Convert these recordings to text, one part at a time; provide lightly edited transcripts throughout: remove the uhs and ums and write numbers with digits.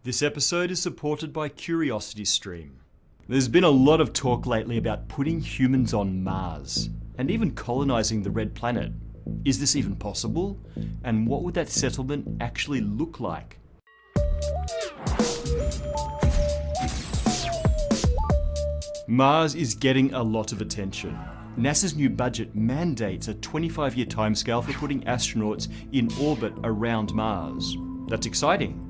This episode is supported by CuriosityStream. There's been a lot of talk lately about putting humans on Mars, and even colonizing the Red Planet. Is this even possible? And what would that settlement actually look like? Mars is getting a lot of attention. NASA's new budget mandates a 25-year timescale for putting astronauts in orbit around Mars. That's exciting.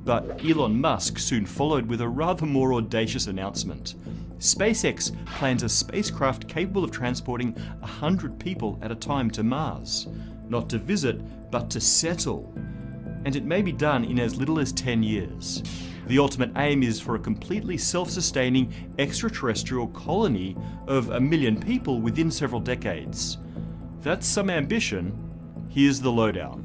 But Elon Musk soon followed with a rather more audacious announcement. SpaceX plans a spacecraft capable of transporting 100 people at a time to Mars. Not to visit, but to settle. And it may be done in as little as 10 years. The ultimate aim is for a completely self-sustaining extraterrestrial colony of 1 million people within several decades. That's some ambition. Here's the lowdown.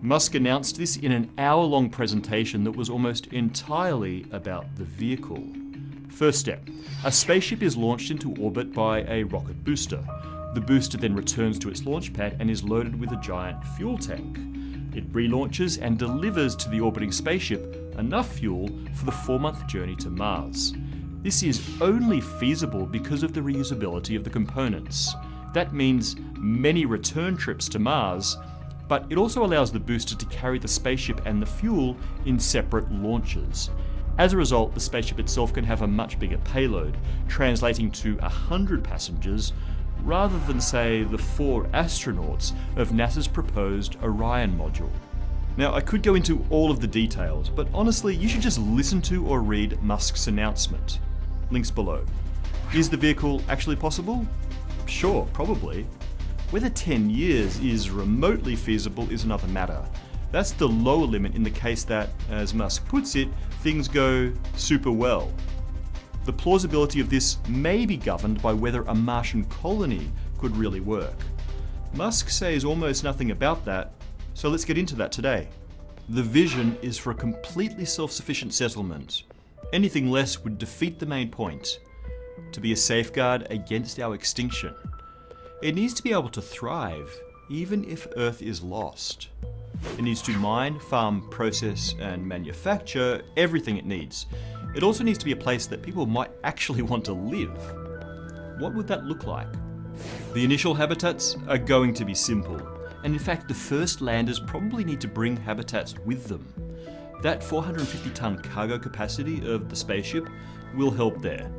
Musk announced this in an hour-long presentation that was almost entirely about the vehicle. First step, a spaceship is launched into orbit by a rocket booster. The booster then returns to its launch pad and is loaded with a giant fuel tank. It relaunches and delivers to the orbiting spaceship enough fuel for the 4-month journey to Mars. This is only feasible because of the reusability of the components. That means many return trips to Mars, but it also allows the booster to carry the spaceship and the fuel in separate launches. As a result, the spaceship itself can have a much bigger payload, translating to 100 passengers, rather than, say, the 4 astronauts of NASA's proposed Orion module. Now, I could go into all of the details, but honestly, you should just listen to or read Musk's announcement. Links below. Is the vehicle actually possible? Sure, probably. Whether 10 years is remotely feasible is another matter. That's the lower limit in the case that, as Musk puts it, things go super well. The plausibility of this may be governed by whether a Martian colony could really work. Musk says almost nothing about that, so let's get into that today. The vision is for a completely self-sufficient settlement. Anything less would defeat the main point, to be a safeguard against our extinction. It needs to be able to thrive, even if Earth is lost. It needs to mine, farm, process, and manufacture everything it needs. It also needs to be a place that people might actually want to live. What would that look like? The initial habitats are going to be simple, and in fact the first landers probably need to bring habitats with them. That 450-ton cargo capacity of the spaceship will help there.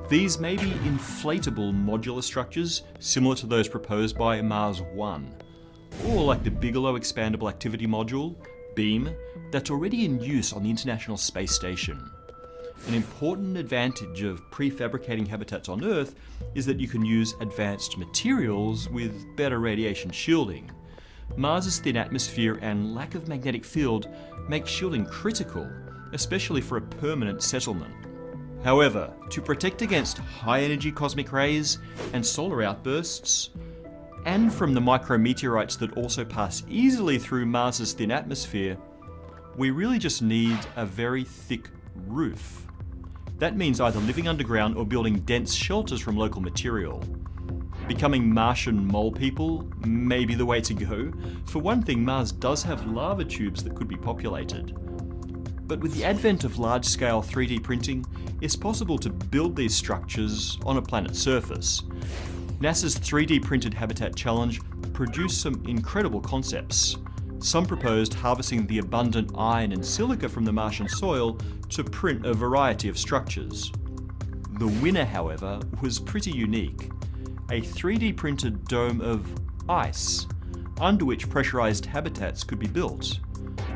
These may be inflatable modular structures similar to those proposed by Mars 1, or like the Bigelow Expandable Activity Module, BEAM, that's already in use on the International Space Station. An important advantage of prefabricating habitats on Earth is that you can use advanced materials with better radiation shielding. Mars's thin atmosphere and lack of magnetic field make shielding critical, especially for a permanent settlement. However, to protect against high-energy cosmic rays and solar outbursts, and from the micrometeorites that also pass easily through Mars's thin atmosphere, we really just need a very thick roof. That means either living underground or building dense shelters from local material. Becoming Martian mole people may be the way to go. For one thing, Mars does have lava tubes that could be populated. But with the advent of large-scale 3D printing, it's possible to build these structures on a planet's surface. NASA's 3D printed habitat challenge produced some incredible concepts. Some proposed harvesting the abundant iron and silica from the Martian soil to print a variety of structures. The winner, however, was pretty unique. A 3D printed dome of ice, under which pressurized habitats could be built.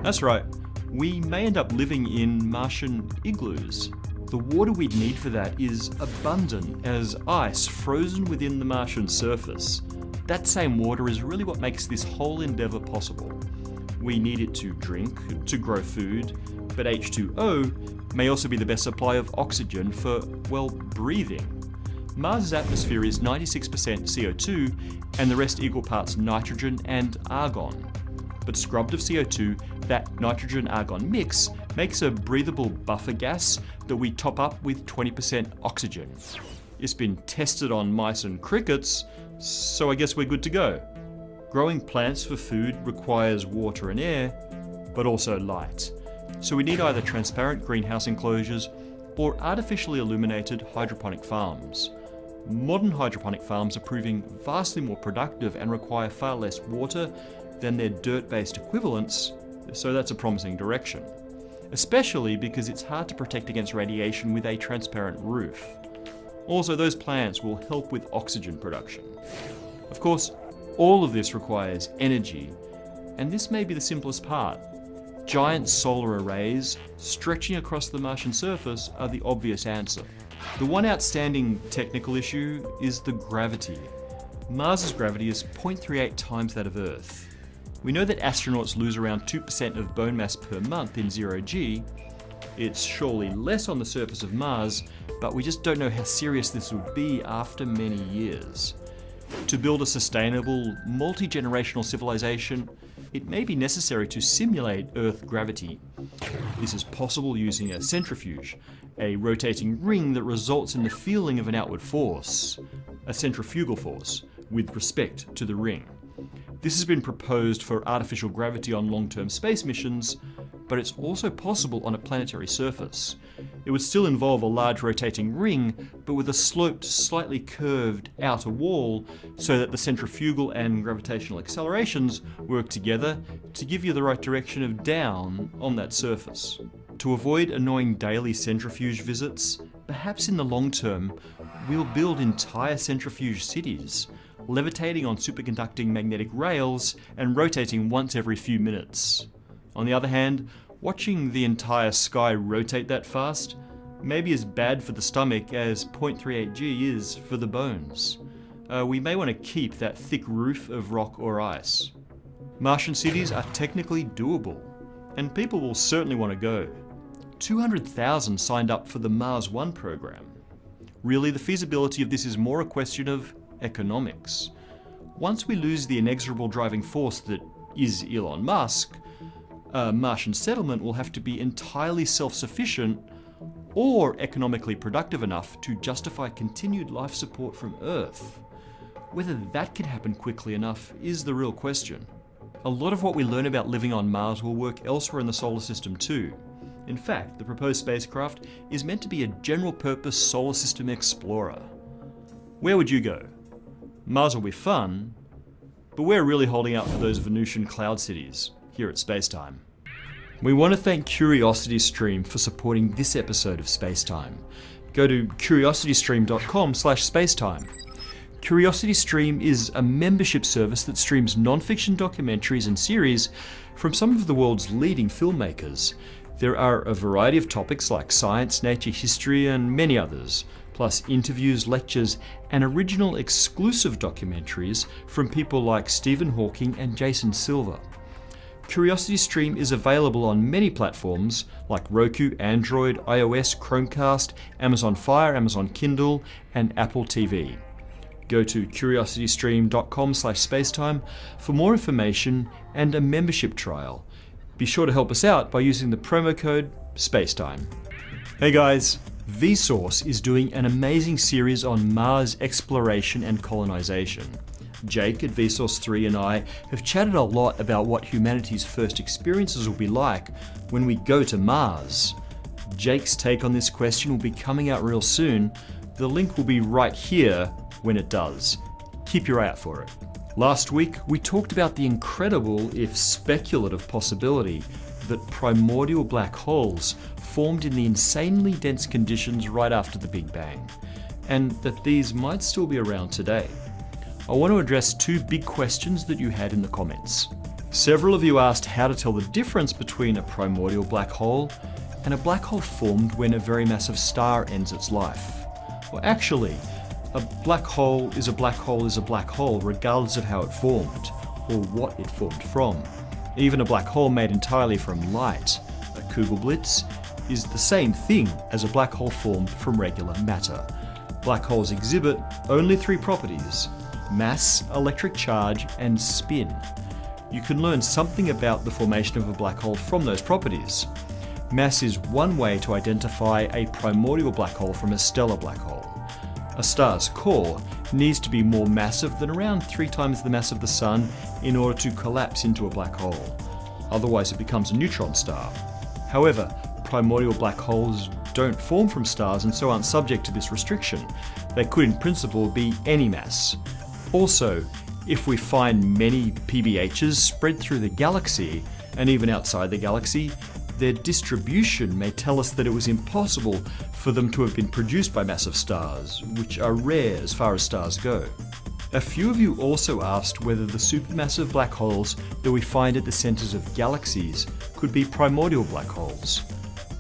That's right, we may end up living in Martian igloos. The water we'd need for that is abundant as ice frozen within the Martian surface. That same water is really what makes this whole endeavour possible. We need it to drink, to grow food, but H2O may also be the best supply of oxygen for, well, breathing. Mars' atmosphere is 96% CO2 and the rest equal parts nitrogen and argon. But scrubbed of CO2, that nitrogen-argon mix makes a breathable buffer gas that we top up with 20% oxygen. It's been tested on mice and crickets, so I guess we're good to go. Growing plants for food requires water and air, but also light. So we need either transparent greenhouse enclosures or artificially illuminated hydroponic farms. Modern hydroponic farms are proving vastly more productive and require far less water than their dirt-based equivalents, so that's a promising direction. Especially because it's hard to protect against radiation with a transparent roof. Also, those plants will help with oxygen production. Of course, all of this requires energy, and this may be the simplest part. Giant solar arrays stretching across the Martian surface are the obvious answer. The one outstanding technical issue is the gravity. Mars's gravity is 0.38 times that of Earth. We know that astronauts lose around 2% of bone mass per month in zero-G. It's surely less on the surface of Mars, but we just don't know how serious this would be after many years. To build a sustainable, multi-generational civilization, it may be necessary to simulate Earth gravity. This is possible using a centrifuge, a rotating ring that results in the feeling of an outward force, a centrifugal force, with respect to the ring. This has been proposed for artificial gravity on long-term space missions, but it's also possible on a planetary surface. It would still involve a large rotating ring, but with a sloped, slightly curved outer wall so that the centrifugal and gravitational accelerations work together to give you the right direction of down on that surface. To avoid annoying daily centrifuge visits, perhaps in the long term, we'll build entire centrifuge cities, levitating on superconducting magnetic rails and rotating once every few minutes. On the other hand, watching the entire sky rotate that fast may be as bad for the stomach as 0.38 G is for the bones. We may want to keep that thick roof of rock or ice. Martian cities are technically doable, and people will certainly want to go. 200,000 signed up for the Mars One program. Really, the feasibility of this is more a question of economics. Once we lose the inexorable driving force that is Elon Musk, a Martian settlement will have to be entirely self-sufficient or economically productive enough to justify continued life support from Earth. Whether that can happen quickly enough is the real question. A lot of what we learn about living on Mars will work elsewhere in the solar system too. In fact, the proposed spacecraft is meant to be a general-purpose solar system explorer. Where would you go? Mars will be fun, but we're really holding out for those Venusian cloud cities here at Spacetime. We want to thank CuriosityStream for supporting this episode of Spacetime. Go to curiositystream.com/spacetime. CuriosityStream is a membership service that streams non-fiction documentaries and series from some of the world's leading filmmakers. There are a variety of topics like science, nature, history, and many others, plus interviews, lectures, and original exclusive documentaries from people like Stephen Hawking and Jason Silver. CuriosityStream is available on many platforms like Roku, Android, iOS, Chromecast, Amazon Fire, Amazon Kindle, and Apple TV. Go to curiositystream.com/spacetime for more information and a membership trial. Be sure to help us out by using the promo code SPACETIME. Hey guys, Vsauce is doing an amazing series on Mars exploration and colonization. Jake at Vsauce 3 and I have chatted a lot about what humanity's first experiences will be like when we go to Mars. Jake's take on this question will be coming out real soon. The link will be right here when it does. Keep your eye out for it. Last week, we talked about the incredible, if speculative, possibility that primordial black holes formed in the insanely dense conditions right after the Big Bang, and that these might still be around today. I want to address two big questions that you had in the comments. Several of you asked how to tell the difference between a primordial black hole and a black hole formed when a very massive star ends its life. Well, actually, a black hole is a black hole is a black hole regardless of how it formed, or what it formed from. Even a black hole made entirely from light, a Kugelblitz, is the same thing as a black hole formed from regular matter. Black holes exhibit only three properties: mass, electric charge, and spin. You can learn something about the formation of a black hole from those properties. Mass is one way to identify a primordial black hole from a stellar black hole. A star's core needs to be more massive than around 3 times the mass of the Sun in order to collapse into a black hole. Otherwise it becomes a neutron star. However, primordial black holes don't form from stars and so aren't subject to this restriction. They could in principle be any mass. Also, if we find many PBHs spread through the galaxy, and even outside the galaxy, their distribution may tell us that it was impossible for them to have been produced by massive stars, which are rare as far as stars go. A few of you also asked whether the supermassive black holes that we find at the centers of galaxies could be primordial black holes.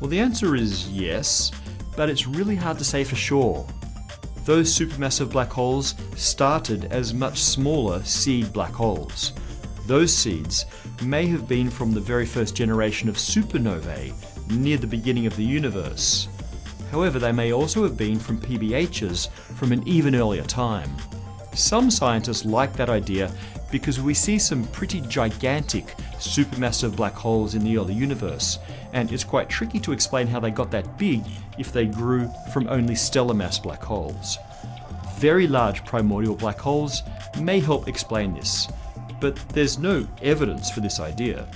Well, the answer is yes, but it's really hard to say for sure. Those supermassive black holes started as much smaller seed black holes. Those seeds may have been from the very first generation of supernovae near the beginning of the universe. However, they may also have been from PBHs from an even earlier time. Some scientists like that idea because we see some pretty gigantic supermassive black holes in the early universe, and it's quite tricky to explain how they got that big if they grew from only stellar mass black holes. Very large primordial black holes may help explain this, but there's no evidence for this idea.